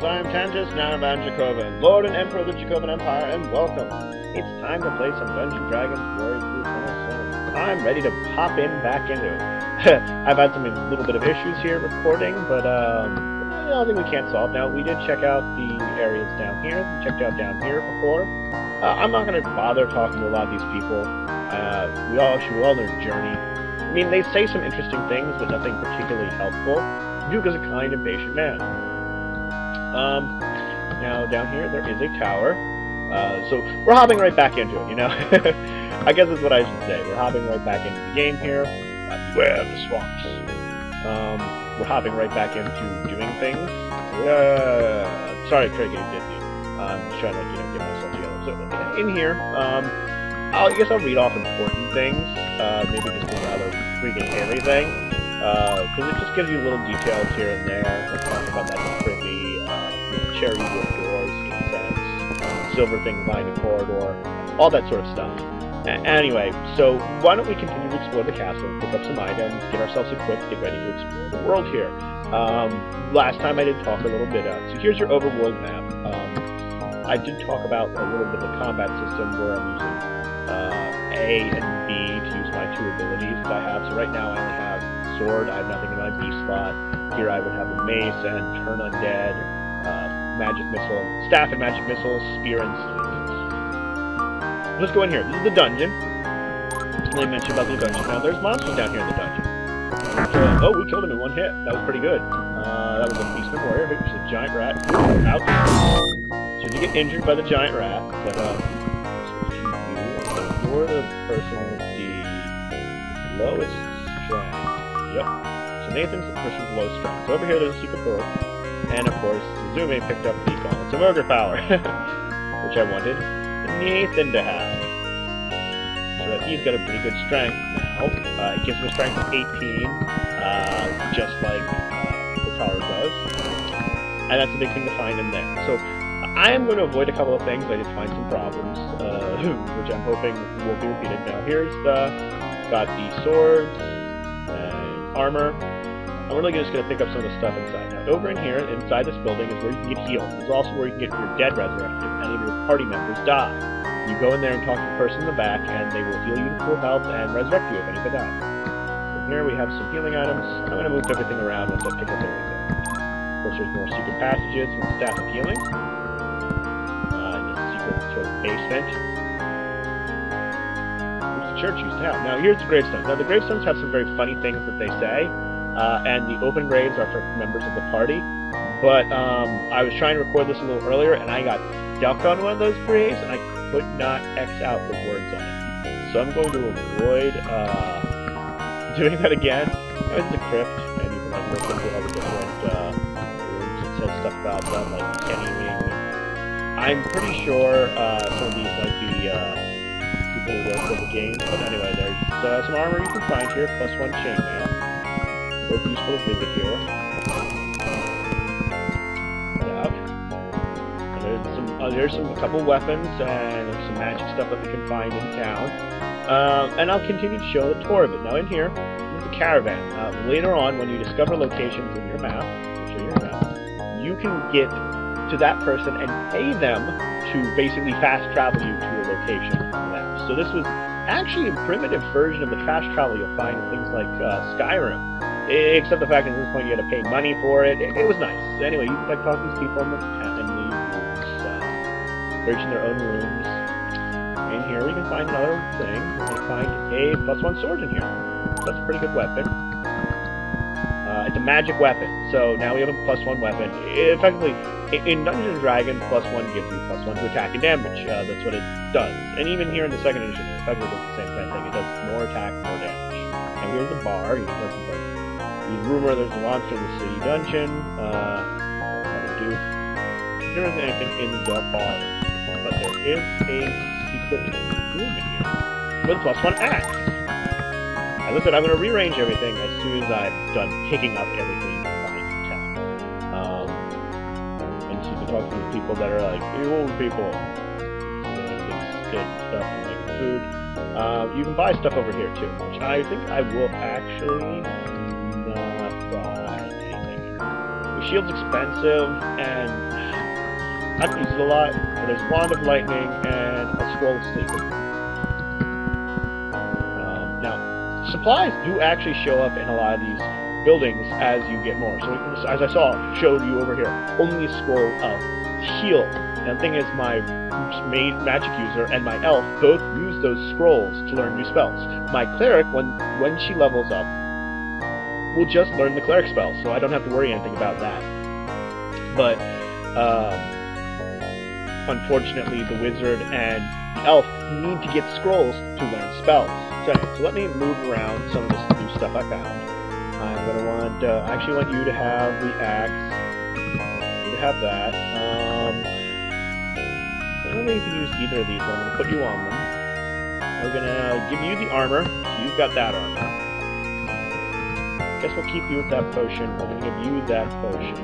I'm Tantus, now I'm Dracovin, Lord and Emperor of the Dracovin Empire, and welcome. It's time to play some Dungeons & Dragons Glory through Eternal. I'm ready to pop in back into it. I've had some little bit of issues here recording, but nothing we can't solve. Now, we did check out the areas down here. We checked out down here before. I'm not going to bother talking to a lot of these people. We all know their journey. I mean, they say some interesting things, but nothing particularly helpful. Duke is a kind and patient man. Now down here there is a tower. So we're hopping right back into it, you know? I guess that's what I should say. We're hopping right back into the game here. Beware of the swamps. We're hopping right back into doing things. Sorry, Craig, you did me. I'm just trying to, get myself together. So in here, I guess I'll read off important things. Maybe just a rather freaking everything. Because it just gives you little details here and there. Let's talk about that privy, cherry wood doors, incense, silver thing behind the corridor, all that sort of stuff. Anyway, so why don't we continue to explore the castle, pick up some items, get ourselves equipped, get ready to explore the world here. Last time I did talk a little bit, so here's your overworld map. I did talk about a little bit of the combat system where I'm using A and B to use my two abilities that I have. So right now I only have sword, I have nothing in my B slot. Here I would have a mace and turn undead, magic missile, staff and magic missile, spear and sleep. Let's go in here. This is the dungeon. They mentioned about the dungeon. Now there's monsters down here in the dungeon. We killed him in one hit. That was pretty good. That was a beastman warrior, which is a giant rat. Ouch. So you get injured by the giant rat, but you're the person with the lowest strength. Yep. So Nathan's the person with low strength. So over here there's a secret door. And of course, Suzume picked up the gauntlets of ogre power, which I wanted Nathan to have. So that he's got a pretty good strength now. It gives him a strength of 18, just like Wataru does. And that's a big thing to find in there. So I am going to avoid a couple of things. I did find some problems, which I'm hoping will be repeated. Now here's got the swords and armor. I'm really just going to pick up some of the stuff inside. Now, over in here, inside this building, is where you can get healed. This is also where you can get your dead resurrected if any of your party members die. You go in there and talk to the person in the back, and they will heal you to full health and resurrect you if anybody dies. So here we have some healing items. I'm going to move everything around once I pick up everything. Of course, there's more secret passages with the staff of healing. In this secret sort of basement. Which the church used to have. Now, here's the gravestones. Now, the gravestones have some very funny things that they say. And the open graves are for members of the party. But I was trying to record this a little earlier, and I got stuck on one of those graves, and I could not X out the words on it. So I'm going to avoid doing that again. Now, this is a crypt, and you can look into all the different rooms. It says stuff about them, like kennying. I'm pretty sure some of these might be people who work for the game. But anyway, there's some armor you can find here, plus one chainmail. Both useful to visit here. There's a couple weapons and some magic stuff that we can find in town. And I'll continue to show the tour of it. Now in here is the caravan. Later on, when you discover locations in your map, you can get to that person and pay them to basically fast travel you to a location on the map. So this was actually a primitive version of the fast travel you'll find in things like Skyrim. Except the fact that at this point you had to pay money for it. It was nice. Anyway, you can talk to these people in the rooms, search in their own rooms. In here we can find another thing. We can find a +1 sword in here. That's a pretty good weapon. It's a magic weapon. So now we have a +1 weapon. Effectively, in Dungeons & Dragons, +1 gives you +1 to attack and damage. That's what it does. And even here in the second edition, it effectively does the same kind of thing. It does more attack, more damage. And here's the bar. You can talk about rumor there's a monster in the city dungeon. There isn't anything in the bar, but there is a secret room in here with +1 axe. As I said, I'm going to rearrange everything as soon as I'm done picking up everything you can find in town. And so you can talk to these people that are like, you old people. It's good stuff and making food. You can buy stuff over here too, which I think I will actually not buy anything here. shield's expensive, and I don't use it a lot. But there's Wand of Lightning and a Scroll of Sleep. Now, supplies do actually show up in a lot of these buildings as you get more. So as I showed you over here, only a Scroll of Shield. And the thing is, my magic user and my elf both use those scrolls to learn new spells. My cleric, when she levels up, will just learn the cleric spells, so I don't have to worry anything about that. But unfortunately, the wizard and the elf need to get scrolls to learn spells. So anyway, so let me move around some of this new stuff I found. I'm going to want, I actually want you to have the axe. You to have that. I don't know if you can use either of these, but I'm going to put you on them. We're going to give you the armor. So you've got that armor. I guess we'll keep you with that potion. We're going to give you that potion.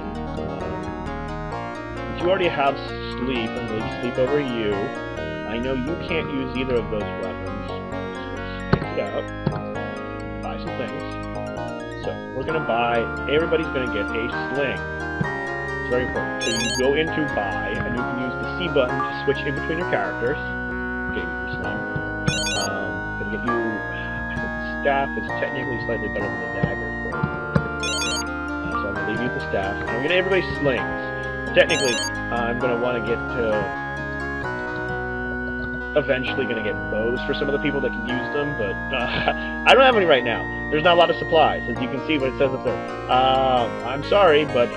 If you already have sleep, I'm going to sleep over you. I know you can't use either of those weapons. So let's pick it up. Buy some things. So we're going to buy, everybody's going to get a sling. It's very important. So you go into buy, and you can use the C button to switch in between your characters. Gave you your sling. Gonna get you, I think the staff is technically slightly better than the dagger. So I'm going to leave you with the staff. And I'm going to everybody slings. Technically, I'm going to want to get to... Eventually going to get bows for some of the people that can use them, but I don't have any right now. There's not a lot of supplies, as you can see what it says up there. I'm sorry, but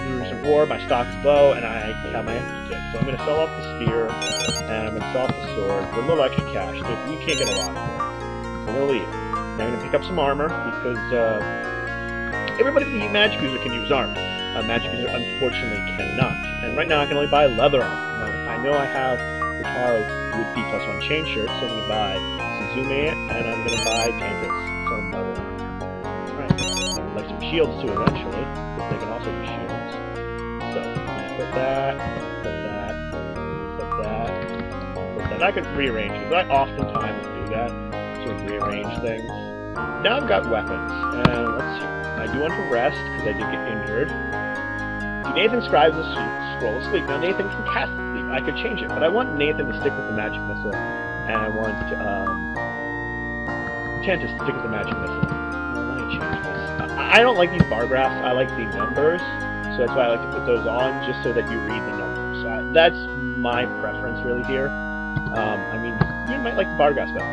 through some war, my stock's low, and I have my empty stick. So I'm going to sell off the spear, and I'm going to sell off the sword for a little extra cash. You can't get a lot for it. I'm going to leave. Now I'm going to pick up some armor, because everybody with the magic user can use armor. Magic user unfortunately cannot. And right now I can only buy leather armor. Now I know I have Rotaro with D+1 chain shirt, so I'm going to buy Suzume, and I'm going to buy Tantus, some leather armor. Alright. I'd like some shields too eventually, because they can also use shields. So I'm going to put that, put that, put that, put that. I can rearrange it, but I oftentimes do that, sort of rearrange things. Now I've got weapons, and let's see. I do want to rest, because I did get injured. See, Nathan scribes a scroll of sleep. Now Nathan can cast sleep. I could change it, but I want Nathan to stick with the magic missile, and I want Tantus to stick with the magic missile. Let me change this. I don't like these bar graphs. I like the numbers, so that's why I like to put those on, just so that you read the numbers. So that's my preference really here. I mean, you might like the bar graphs better.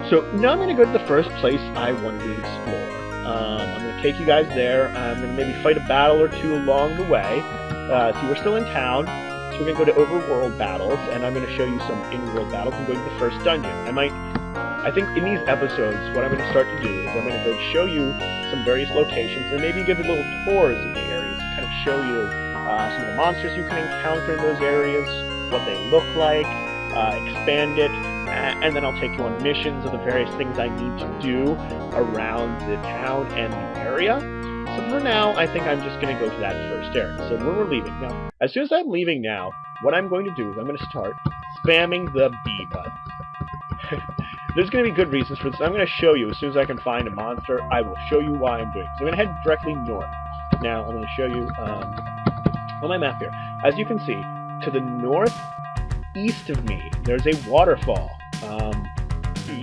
So now I'm going to go to the first place I wanted to explore. I'm going to take you guys there. I'm going to maybe fight a battle or two along the way. See, we're still in town, so we're going to go to overworld battles, and I'm going to show you some in-world battles and go to the first dungeon. I think in these episodes, what I'm going to start to do is I'm going to go show you some various locations, and maybe give you little tours of the areas, and kind of show you some of the monsters you can encounter in those areas, what they look like, expand it, and then I'll take you on missions of the various things I need to do around the town and the area. So for now, I think I'm just going to go to that first area. So where we're leaving. Now, as soon as I'm leaving now, what I'm going to do is I'm going to start spamming the B button. There's going to be good reasons for this. I'm going to show you, as soon as I can find a monster, I will show you why I'm doing it. So I'm going to head directly north. Now, I'm going to show you on my map here. As you can see, to the northeast of me, there's a waterfall.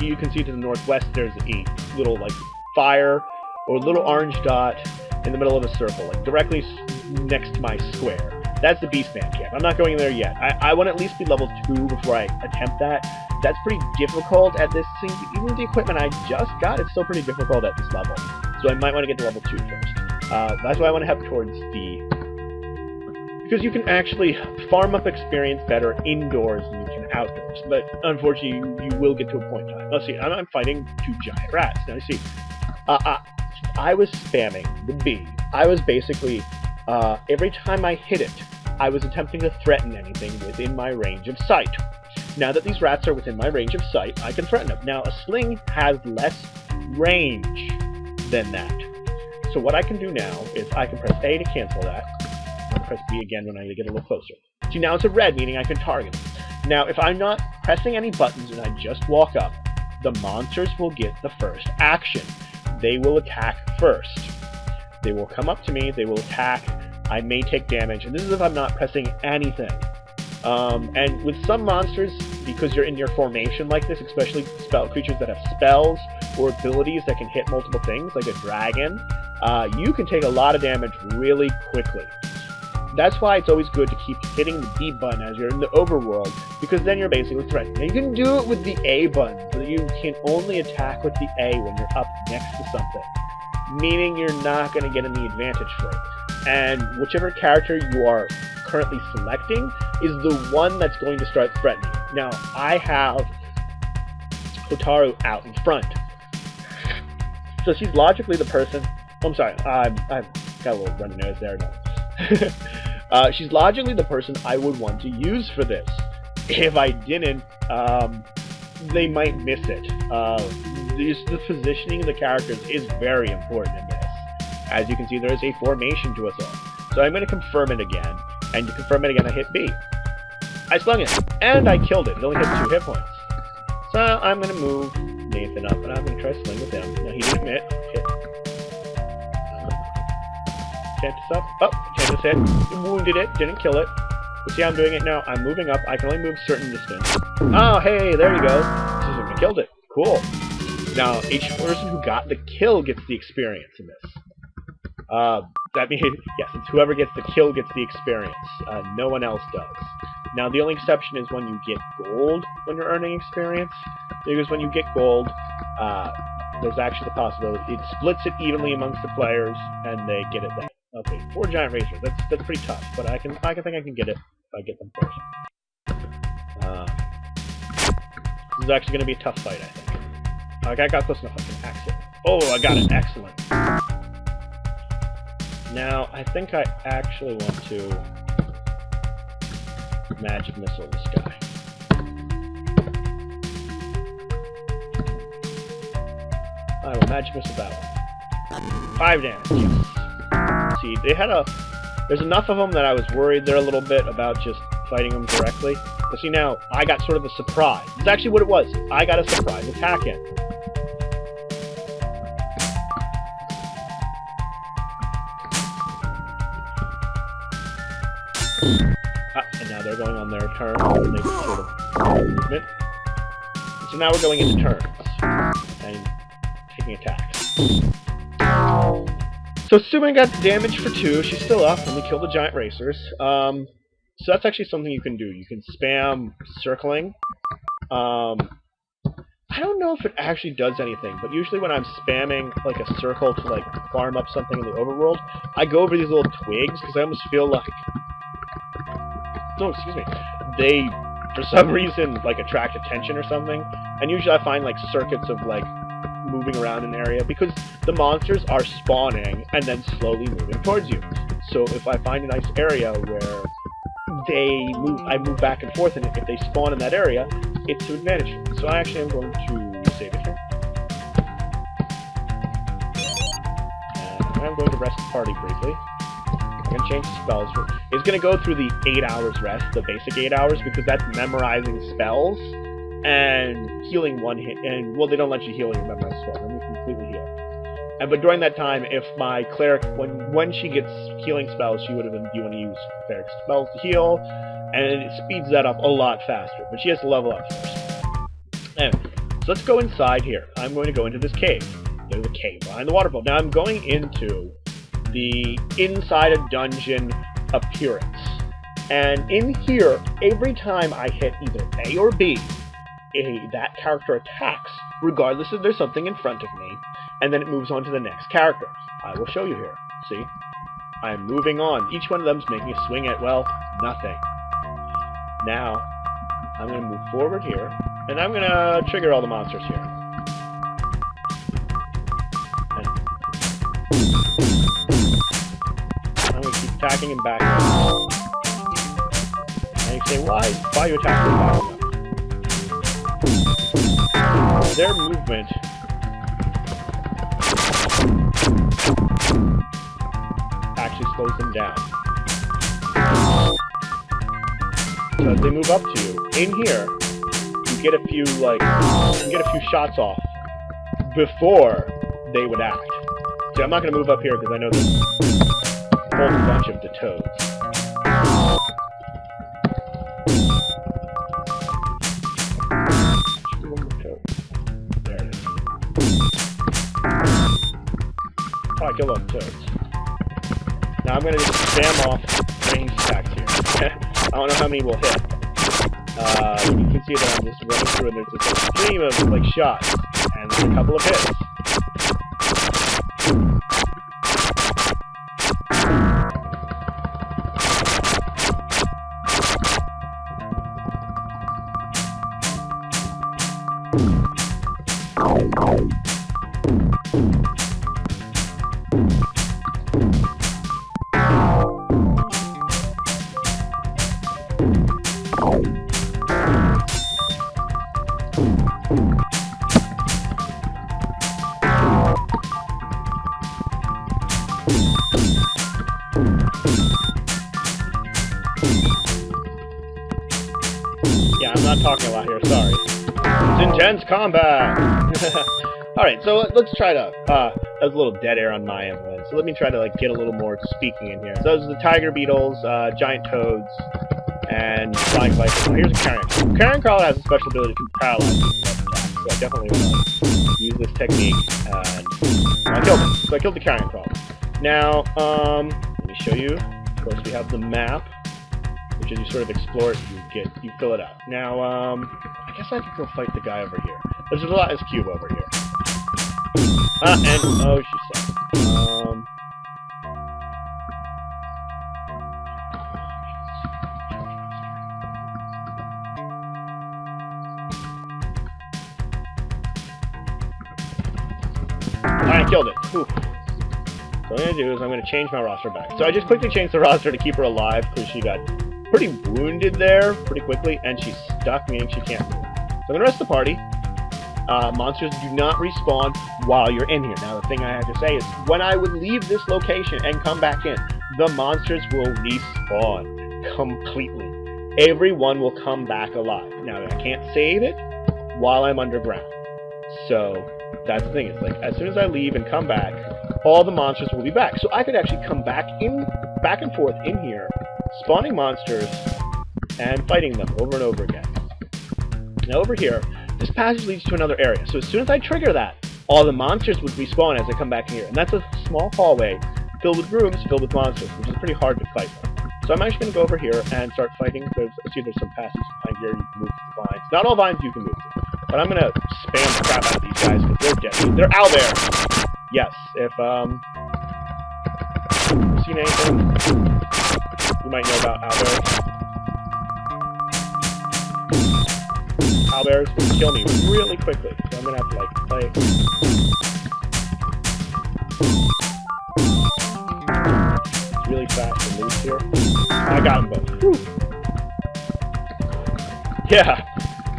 You can see to the northwest, there's a little, like, fire, or a little orange dot in the middle of a circle, like, directly next to my square. That's the Beastman camp. I'm not going there yet. I want to at least be level 2 before I attempt that. That's pretty difficult at this thing. Even with the equipment I just got, it's still pretty difficult at this level. So I might want to get to level 2 first. That's why I want to head towards D. Because you can actually farm up experience better indoors than you can outdoors. But unfortunately, you will get to a point in time. Let's see, I'm fighting 2 giant rats. Now you see, I was spamming the B. I was basically, every time I hit it, I was attempting to threaten anything within my range of sight. Now that these rats are within my range of sight, I can threaten them. Now, a sling has less range than that. So what I can do now is I can press A to cancel that. I'll press B again when I get a little closer. See, now it's a red, meaning I can target them. Now, if I'm not pressing any buttons and I just walk up, the monsters will get the first action. They will attack first. They will come up to me, they will attack, I may take damage, and this is if I'm not pressing anything. And with some monsters, because you're in your formation like this, especially spell creatures that have spells or abilities that can hit multiple things, like a dragon, you can take a lot of damage really quickly. That's why it's always good to keep hitting the B button as you're in the overworld, because then you're basically threatened. Now you can do it with the A button, so you can only attack with the A when you're up next to something, meaning you're not going to get any advantage for it. And whichever character you are currently selecting is the one that's going to start threatening. Now, I have Hotaru out in front, so she's logically the person... I'm sorry, I've got a little runny nose there, no. She's logically the person I would want to use for this. If I didn't, they might miss it. The positioning of the characters is very important in this. As you can see, there is a formation to us all. So I'm going to confirm it again, and to confirm it again, I hit B. I slung it, and I killed it. It only hit 2 hit points. So I'm going to move Nathan up, and I'm going to try to sling with him. Now he didn't hit. Chances up. Oh, chances hit. Wounded it. Didn't kill it. You see how I'm doing it now? I'm moving up. I can only move a certain distance. Oh, hey, there you go. I killed it. Cool. Now, each person who got the kill gets the experience in this. That means, yes, it's whoever gets the kill gets the experience. No one else does. Now, the only exception is when you get gold when you're earning experience. Because when you get gold, there's actually the possibility it splits it evenly amongst the players, and they get it then. Okay, 4 giant racers. That's pretty tough, but I think I can get it if I get them first. This is actually going to be a tough fight, I think. I got close enough. I can axe it. Oh, I got it. Excellent. Now, I think I actually want to magic missile this guy. I will magic missile that one. 5 damage, yes. See, there's enough of them that I was worried there a little bit about just fighting them directly. But see now, I got sort of a surprise. It's actually what it was. I got a surprise attack in. And now they're going on their turn, and they sort of movement. So now we're going into turns, and taking attacks. So Suman got damage for 2, she's still up, and we killed the giant racers. So that's actually something you can do. You can spam circling. I don't know if it actually does anything, but usually when I'm spamming like a circle to like farm up something in the overworld, I go over these little twigs, because I almost feel like... No, excuse me. They, for some reason, like attract attention or something, and usually I find like circuits of like moving around an area, because the monsters are spawning and then slowly moving towards you. So if I find a nice area where I move back and forth, and if they spawn in that area, it's to advantage. So I actually am going to save it here. And I'm going to rest the party briefly. I'm going to change the spells. It's going to go through the 8 hours rest, the basic 8 hours, because that's memorizing spells and healing 1 hit. And, well, they don't let you heal when you memorize spells. Let me completely heal. But during that time, if my cleric, when she gets healing spells, she would have been doing use cleric spells to heal, and it speeds that up a lot faster. But she has to level up first. Anyway, so let's go inside here. I'm going to go into this cave. There's a cave behind the waterfall. Now I'm going into the inside a dungeon appearance. And in here, every time I hit either A or B, that character attacks, regardless if there's something in front of me, and then it moves on to the next character. I will show you here. See? I'm moving on. Each one of them is making a swing at, well, nothing. Now, I'm going to move forward here, and I'm going to trigger all the monsters here. And I'm going to keep attacking and backing up. And you say, why are you attacking and backing up? Their movement actually slows them down. So as they move up to you, in here, you get a few shots off before they would act. See, I'm not going to move up here because I know there's a whole bunch of the toads. There it is. Oh, I killed all the toads. Now I'm going to just spam off range attacks here. I don't know how many will hit. You can see that I'm just running through and there's just a stream of like shots and a couple of hits. Yeah, I'm not talking a lot here, sorry. It's intense combat! Alright, so let's try to, that was a little dead air on my end, so let me try to like get a little more speaking in here. So those are the tiger beetles, giant toads, and flying vipers. Oh, here's a carrion crawler. Carrion crawler has a special ability to paralyze you with attacks, so I definitely want to use this technique, and I killed him. So I killed the carrion crawler. Now, let me show you. Of course, we have the map, which as you sort of explore it, you fill it out. Now, I guess I could go fight the guy over here. There's a lot of cube over here. And oh, she sucks. Alright, I killed it. Whew. So what I'm going to do is I'm going to change my roster back. So I just quickly changed the roster to keep her alive because she got pretty wounded there pretty quickly, and she's stuck, meaning she can't move. So I'm going to rest the party. Monsters do not respawn while you're in here. Now, the thing I have to say is, when I would leave this location and come back in, the monsters will respawn completely. Everyone will come back alive. Now, I can't save it while I'm underground. So, that's the thing. It's like, as soon as I leave and come back, all the monsters will be back. So I could actually come back and forth in here, spawning monsters, and fighting them over and over again. Now, over here, this passage leads to another area. So as soon as I trigger that, all the monsters would respawn as I come back in here. And that's a small hallway filled with rooms, filled with monsters, which is pretty hard to fight them. So I'm actually going to go over here and start fighting. There's some passages behind here. You can move to the vines. Not all vines you can move to. But I'm going to spam the crap out of these guys because they're deadly. They're out there! Yes, if, seen anything you might know about owlbears? Owlbears will kill me really quickly, so I'm gonna have to, like, play. It's really fast and loose here. I got them both. Whew. Yeah!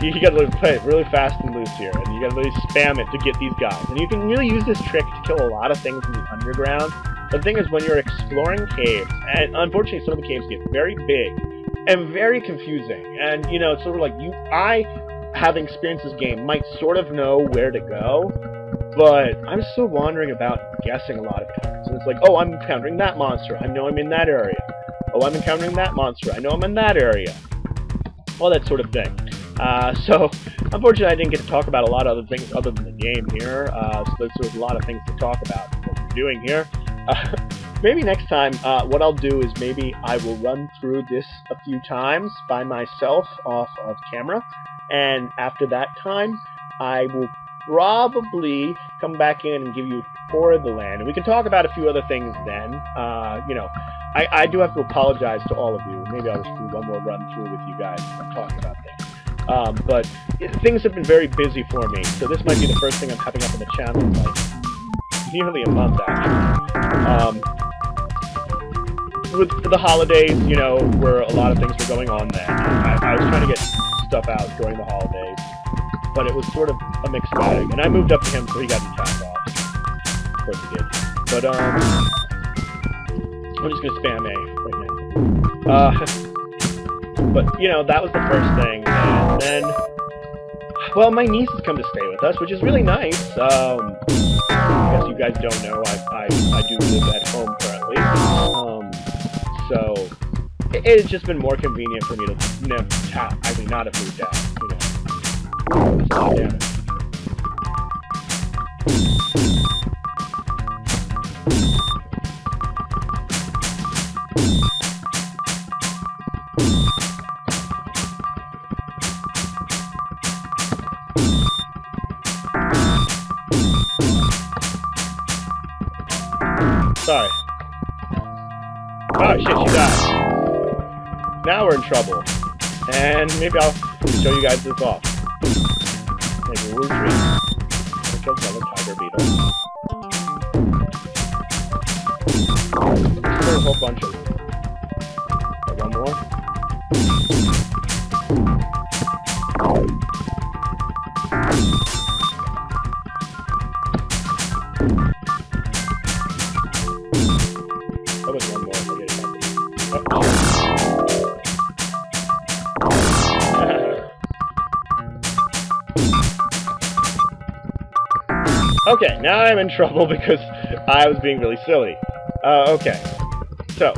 You gotta play it really fast and loose here, and you gotta really spam it to get these guys. And you can really use this trick to kill a lot of things in the underground. But the thing is, when you're exploring caves, and unfortunately some of the caves get very big and very confusing, and you know, it's sort of like having experienced this game, might sort of know where to go, but I'm still wandering about guessing a lot of times. And it's like, oh, I'm encountering that monster, I know I'm in that area. Oh, I'm encountering that monster, I know I'm in that area. All that sort of thing. So, unfortunately, I didn't get to talk about a lot of other things other than the game here, so there's a lot of things to talk about what we're doing here. Maybe next time, what I'll do is maybe I will run through this a few times by myself off of camera, and after that time, I will probably come back in and give you a tour of the land, and we can talk about a few other things then. You know, I do have to apologize to all of you. Maybe I'll just do one more run through with you guys and talk about things. But things have been very busy for me, so this might be the first thing I'm having up on the channel in like nearly a month, actually. With the holidays, you know, where a lot of things were going on then. I was trying to get stuff out during the holidays, but it was sort of a mixed bag. And I moved up to him, so he got the time off. Of course he did. But, I'm just gonna spam A right now. But, you know, that was the first thing, and then, well, my niece has come to stay with us, which is really nice. I guess you guys don't know, I do live at home currently. So it's just been more convenient for me to actually not have moved out, you know. Oh, damn it. Sorry. Oh shit, she died. Now we're in trouble. And maybe I'll show you guys this off. Maybe we'll retreat. I killed another tiger beetle. There's a whole bunch of them. One more. That was one more. I'll get it back. Okay, now I'm in trouble because I was being really silly. Okay. So,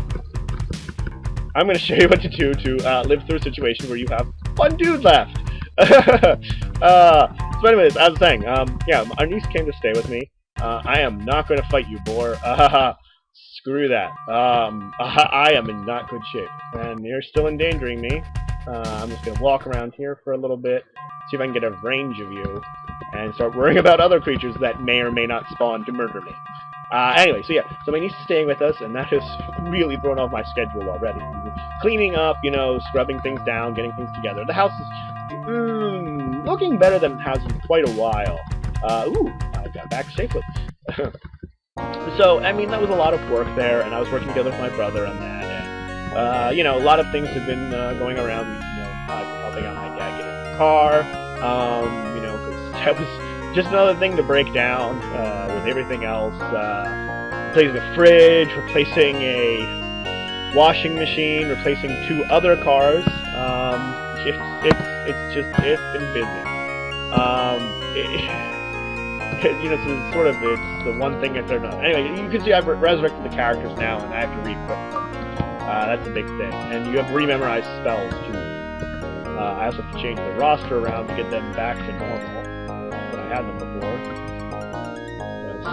I'm going to show you what to do to live through a situation where you have one dude left. So anyways, as I was saying, yeah, our niece came to stay with me. I am not going to fight you, boar. Screw that. I am in not good shape, and you're still endangering me. I'm just going to walk around here for a little bit, see if I can get a range of you, and start worrying about other creatures that may or may not spawn to murder me. Anyway, so yeah, so my niece is staying with us, and that has really thrown off my schedule already. Cleaning up, you know, scrubbing things down, getting things together. The house is looking better than it has in quite a while. Ooh, I got back safely. So, I mean, that was a lot of work there, and I was working together with my brother on that, and, you know, a lot of things have been going around. You know, I've been helping out my dad get in the car, you know, because that was just another thing to break down with everything else. Replacing a fridge, replacing a washing machine, replacing 2 other cars. It's been busy. You know, so it's sort of, it's the one thing that they're not. Anyway, you can see I've resurrected the characters now, and I have to re-equip them. That's a big thing. And you have to rememorize spells, too. I also have to change the roster around to get them back to normal. But I had them before.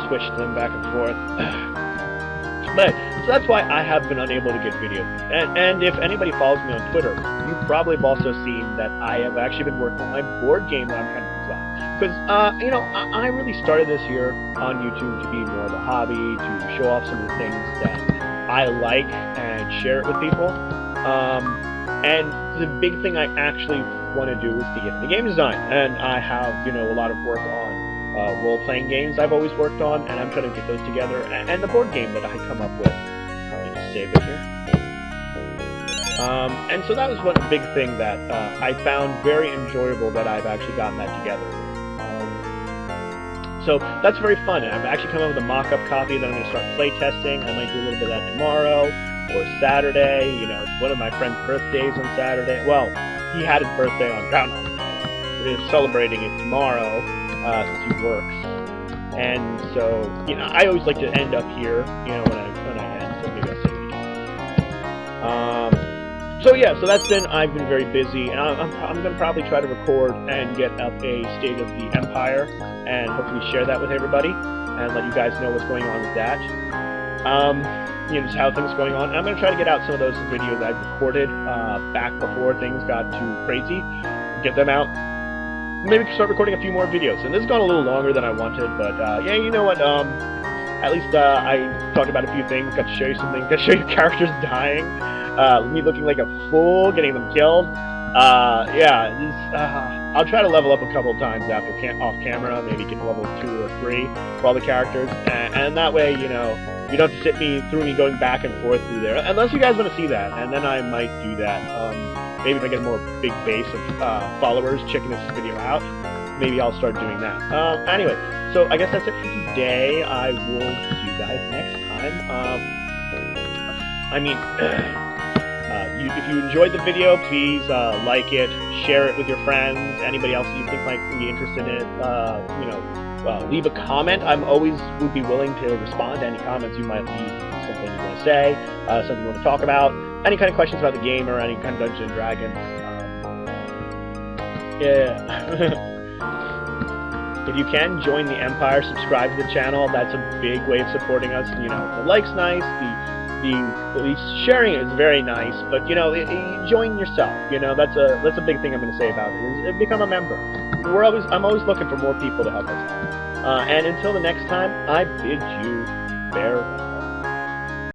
Switched them back and forth. But, so that's why I have been unable to get videos. And if anybody follows me on Twitter, you probably have also seen that I have actually been working on my board game that I'm trying to design. Because, you know, I really started this here on YouTube to be more of a hobby, to show off some of the things that I like and share it with people. And the big thing I actually want to do is to get into game design. And I have, you know, a lot of work on role-playing games I've always worked on, and I'm trying to get those together. And the board game that I come up with. I'll just save it here. And so that was one big thing that I found very enjoyable, that I've actually gotten that together. So that's very fun, and I've actually come up with a mock-up copy that I'm going to start playtesting. I might do a little bit of that tomorrow, or Saturday. You know, it's one of my friend's birthdays on Saturday. Well, he had his birthday on Groundhog Day. We're celebrating it tomorrow, since he works. And so, you know, I always like to end up here, you know, when I end, so maybe I'll say it again. So yeah, so I've been very busy, and I'm going to probably try to record and get up a State of the Empire, and hopefully share that with everybody, and let you guys know what's going on with that. You know, just how things are going on. And I'm going to try to get out some of those videos I've recorded back before things got too crazy, get them out. Maybe start recording a few more videos. And this has gone a little longer than I wanted, but yeah, you know what, at least I talked about a few things, got to show you something, got to show you characters dying. Me looking like a fool, getting them killed. Yeah, I'll try to level up a couple times after off camera, maybe get to level 2 or 3 for all the characters, and that way, you know, you don't have to sit through me going back and forth through there, unless you guys want to see that, and then I might do that. Maybe if I get a more big base of followers checking this video out, maybe I'll start doing that. Anyway, so I guess that's it for today. I will see you guys next time. I mean, If you enjoyed the video, please like it, share it with your friends, anybody else you think might be interested in it. Leave a comment. I'm always would be willing to respond to any comments you might leave. Something you want to say, something you want to talk about, any kind of questions about the game or any kind of Dungeons and Dragons. Yeah. If you can, join the Empire, subscribe to the channel. That's a big way of supporting us. The like's nice, the sharing is very nice, but join yourself. That's a big thing I'm going to say about it. Is become a member. I'm always looking for more people to help us out. And until the next time, I bid you farewell.